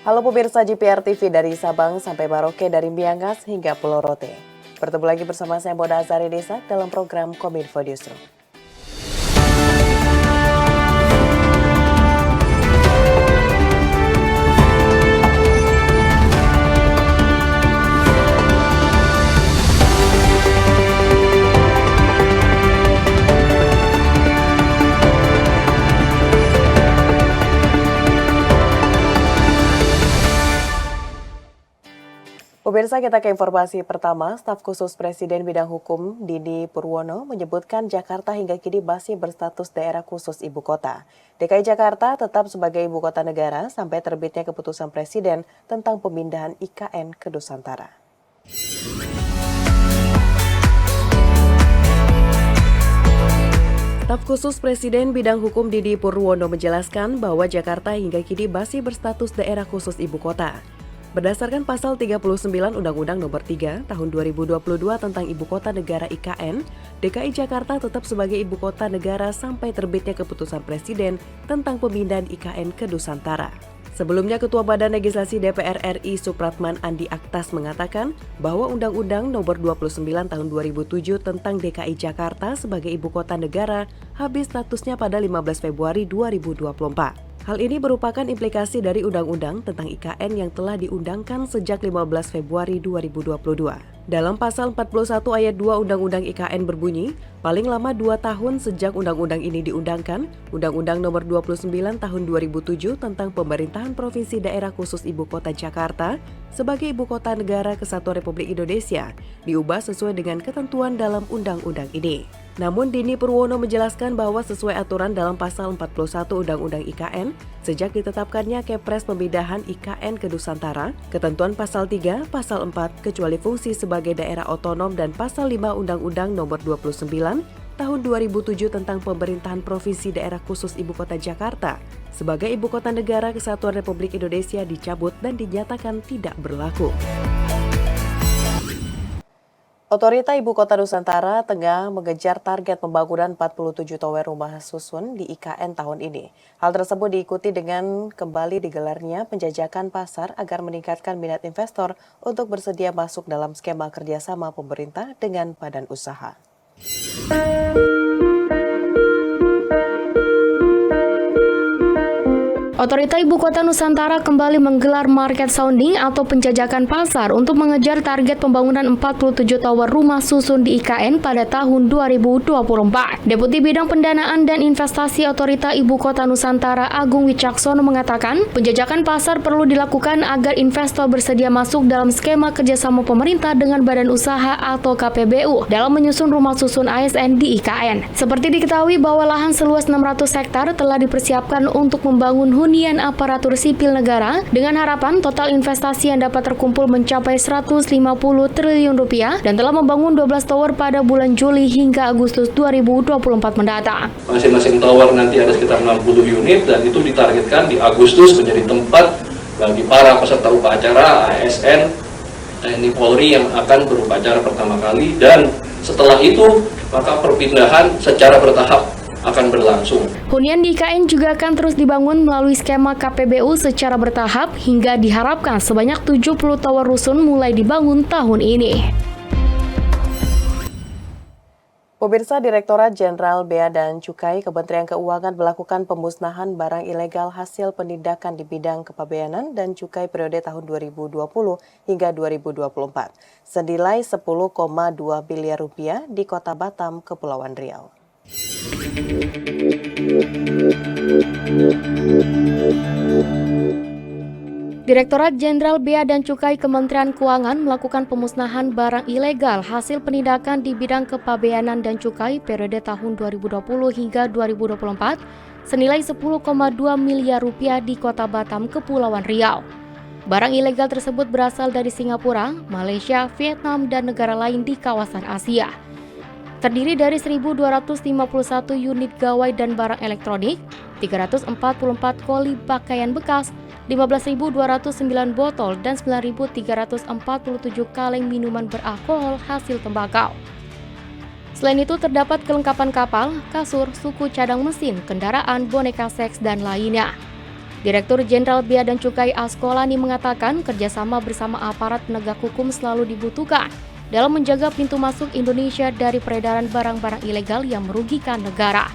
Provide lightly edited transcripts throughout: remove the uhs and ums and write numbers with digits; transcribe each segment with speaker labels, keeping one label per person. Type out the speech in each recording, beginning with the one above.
Speaker 1: Halo pemirsa JPR TV dari Sabang sampai Maroke, dari Miangas hingga Pulau Rote. Bertemu lagi bersama saya Boda Azari Desak dalam program Kominfo Newsroom. Pemirsa, kita ke informasi pertama. Staf khusus Presiden Bidang Hukum Didi Purwono menyebutkan Jakarta hingga kini masih berstatus daerah khusus ibu kota. DKI Jakarta tetap sebagai ibu kota negara sampai terbitnya keputusan Presiden tentang pemindahan IKN ke Nusantara. Staf khusus Presiden Bidang Hukum Didi Purwono menjelaskan bahwa Jakarta hingga kini masih berstatus daerah khusus ibu kota. Berdasarkan pasal 39 Undang-Undang Nomor 3 Tahun 2022 tentang Ibu Kota Negara IKN, DKI Jakarta tetap sebagai ibu kota negara sampai terbitnya keputusan Presiden tentang pemindahan IKN ke Nusantara. Sebelumnya, Ketua Badan Legislasi DPR RI Supratman Andi Aktas mengatakan bahwa Undang-Undang Nomor 29 Tahun 2007 tentang DKI Jakarta sebagai ibu kota negara habis statusnya pada 15 Februari 2024. Hal ini merupakan implikasi dari Undang-Undang tentang IKN yang telah diundangkan sejak 15 Februari 2022. Dalam pasal 41 ayat 2 Undang-Undang IKN berbunyi, paling lama 2 tahun sejak Undang-Undang ini diundangkan, Undang-Undang Nomor 29 Tahun 2007 tentang Pemerintahan Provinsi Daerah Khusus Ibu Kota Jakarta sebagai Ibu Kota Negara Kesatuan Republik Indonesia diubah sesuai dengan ketentuan dalam undang-undang ini. Namun Didi Purwono menjelaskan bahwa sesuai aturan dalam pasal 41 Undang-Undang IKN, sejak ditetapkannya Kepres pemindahan IKN ke Nusantara, ketentuan pasal 3, pasal 4, kecuali fungsi sebagai daerah otonom dan pasal 5 Undang-Undang Nomor 29 Tahun 2007 tentang Pemerintahan Provinsi Daerah Khusus Ibu Kota Jakarta sebagai Ibu Kota Negara Kesatuan Republik Indonesia dicabut dan dinyatakan tidak berlaku. Otorita Ibu Kota Nusantara tengah mengejar target pembangunan 47 tower rumah susun di IKN tahun ini. Hal tersebut diikuti dengan kembali digelarnya penjajakan pasar agar meningkatkan minat investor untuk bersedia masuk dalam skema kerjasama pemerintah dengan badan usaha.
Speaker 2: Otorita Ibu Kota Nusantara kembali menggelar market sounding atau penjajakan pasar untuk mengejar target pembangunan 47 tower rumah susun di IKN pada tahun 2024. Deputi Bidang Pendanaan dan Investasi Otorita Ibu Kota Nusantara Agung Wicaksono mengatakan, penjajakan pasar perlu dilakukan agar investor bersedia masuk dalam skema kerjasama pemerintah dengan badan usaha atau KPBU dalam menyusun rumah susun ASN di IKN. Seperti diketahui bahwa lahan seluas 600 hektar telah dipersiapkan untuk membangun hunian aparatur sipil negara dengan harapan total investasi yang dapat terkumpul mencapai 150 triliun rupiah dan telah membangun 12 tower pada bulan Juli hingga Agustus 2024 mendatang.
Speaker 3: Masing-masing tower nanti ada sekitar 60 unit dan itu ditargetkan di Agustus menjadi tempat bagi para peserta upacara ASN TNI Polri yang akan berupacara pertama kali, dan setelah itu maka perpindahan secara bertahap akan berlangsung.
Speaker 2: Hunian di IKN juga akan terus dibangun melalui skema KPBU secara bertahap hingga diharapkan sebanyak 70 tower rusun mulai dibangun tahun ini.
Speaker 1: Pemirsa, Direktorat Jenderal Bea dan Cukai Kementerian Keuangan melakukan pemusnahan barang ilegal hasil penindakan di bidang kepabeanan dan cukai periode tahun 2020 hingga 2024 senilai 10,2 miliar rupiah di Kota Batam, Kepulauan Riau.
Speaker 2: Direktorat Jenderal Bea dan Cukai Kementerian Keuangan melakukan pemusnahan barang ilegal hasil penindakan di bidang kepabeanan dan cukai periode tahun 2020 hingga 2024 senilai 10,2 miliar rupiah di Kota Batam, Kepulauan Riau. Barang ilegal tersebut berasal dari Singapura, Malaysia, Vietnam, dan negara lain di kawasan Asia. Terdiri dari 1.251 unit gawai dan barang elektronik, 344 koli pakaian bekas, 15.209 botol, dan 9.347 kaleng minuman beralkohol hasil tembakau. Selain itu terdapat kelengkapan kapal, kasur, suku cadang mesin, kendaraan, boneka seks, dan lainnya. Direktur Jenderal Bea dan Cukai Askolani mengatakan kerjasama bersama aparat penegak hukum selalu dibutuhkan dalam menjaga pintu masuk Indonesia dari peredaran barang-barang ilegal yang merugikan negara.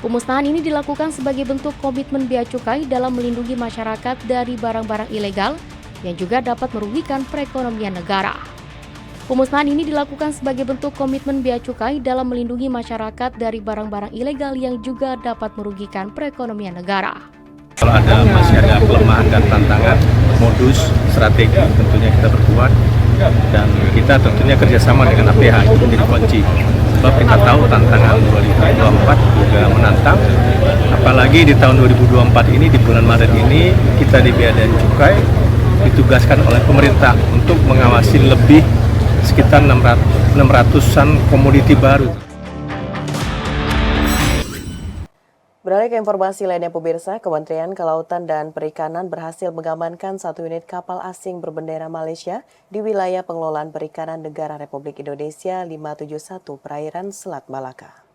Speaker 2: Pemusnahan ini dilakukan sebagai bentuk komitmen Bea Cukai dalam melindungi masyarakat dari barang-barang ilegal yang juga dapat merugikan perekonomian negara. Pemusnahan ini dilakukan sebagai bentuk komitmen Bea Cukai dalam melindungi masyarakat dari barang-barang ilegal yang juga dapat merugikan perekonomian negara.
Speaker 4: Kalau masih ada kelemahan dan tantangan, modus, strategi tentunya kita berbuat dan kita tentunya kerjasama dengan APH itu menjadi kunci. Sebab kita tahu tantangan 2024 juga menantang, apalagi di tahun 2024 ini di bulan Maret ini kita di Bea dan Cukai ditugaskan oleh pemerintah untuk mengawasi lebih sekitar 600-an komoditi baru.
Speaker 1: Beralih ke informasi lainnya pemirsa, Kementerian Kelautan dan Perikanan berhasil mengamankan 1 unit kapal asing berbendera Malaysia di wilayah pengelolaan perikanan negara Republik Indonesia 571 perairan Selat Malaka.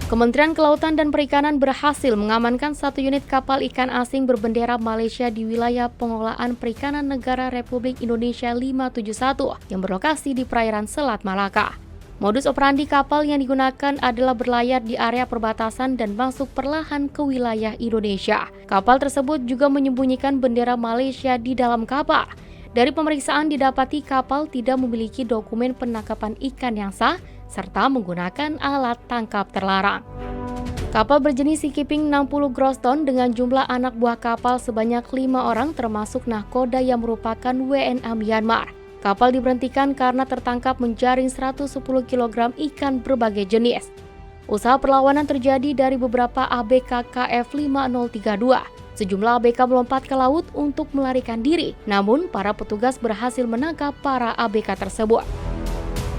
Speaker 2: Kementerian Kelautan dan Perikanan berhasil mengamankan 1 unit kapal ikan asing berbendera Malaysia di wilayah pengelolaan perikanan negara Republik Indonesia 571 yang berlokasi di perairan Selat Malaka. Modus operandi kapal yang digunakan adalah berlayar di area perbatasan dan masuk perlahan ke wilayah Indonesia. Kapal tersebut juga menyembunyikan bendera Malaysia di dalam kapal. Dari pemeriksaan didapati kapal tidak memiliki dokumen penangkapan ikan yang sah serta menggunakan alat tangkap terlarang. Kapal berjenis Sea Keeping 60 gross ton dengan jumlah anak buah kapal sebanyak 5 orang termasuk nahkoda yang merupakan WNA Myanmar. Kapal diberhentikan karena tertangkap menjaring 110 kg ikan berbagai jenis. Usaha perlawanan terjadi dari beberapa ABK KF5032. Sejumlah ABK melompat ke laut untuk melarikan diri, namun para petugas berhasil menangkap para ABK tersebut.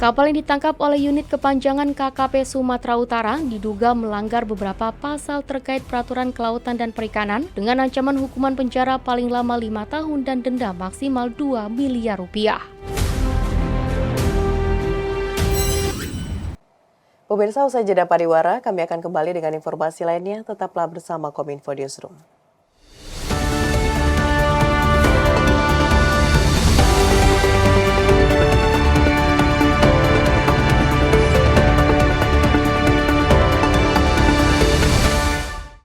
Speaker 2: Kapal yang ditangkap oleh unit kepanjangan KKP Sumatera Utara diduga melanggar beberapa pasal terkait peraturan kelautan dan perikanan dengan ancaman hukuman penjara paling lama 5 tahun dan denda maksimal 2 miliar rupiah.
Speaker 1: Pemirsa, usai jeda pariwara, kami akan kembali dengan informasi lainnya. Tetaplah bersama Kominfo Newsroom.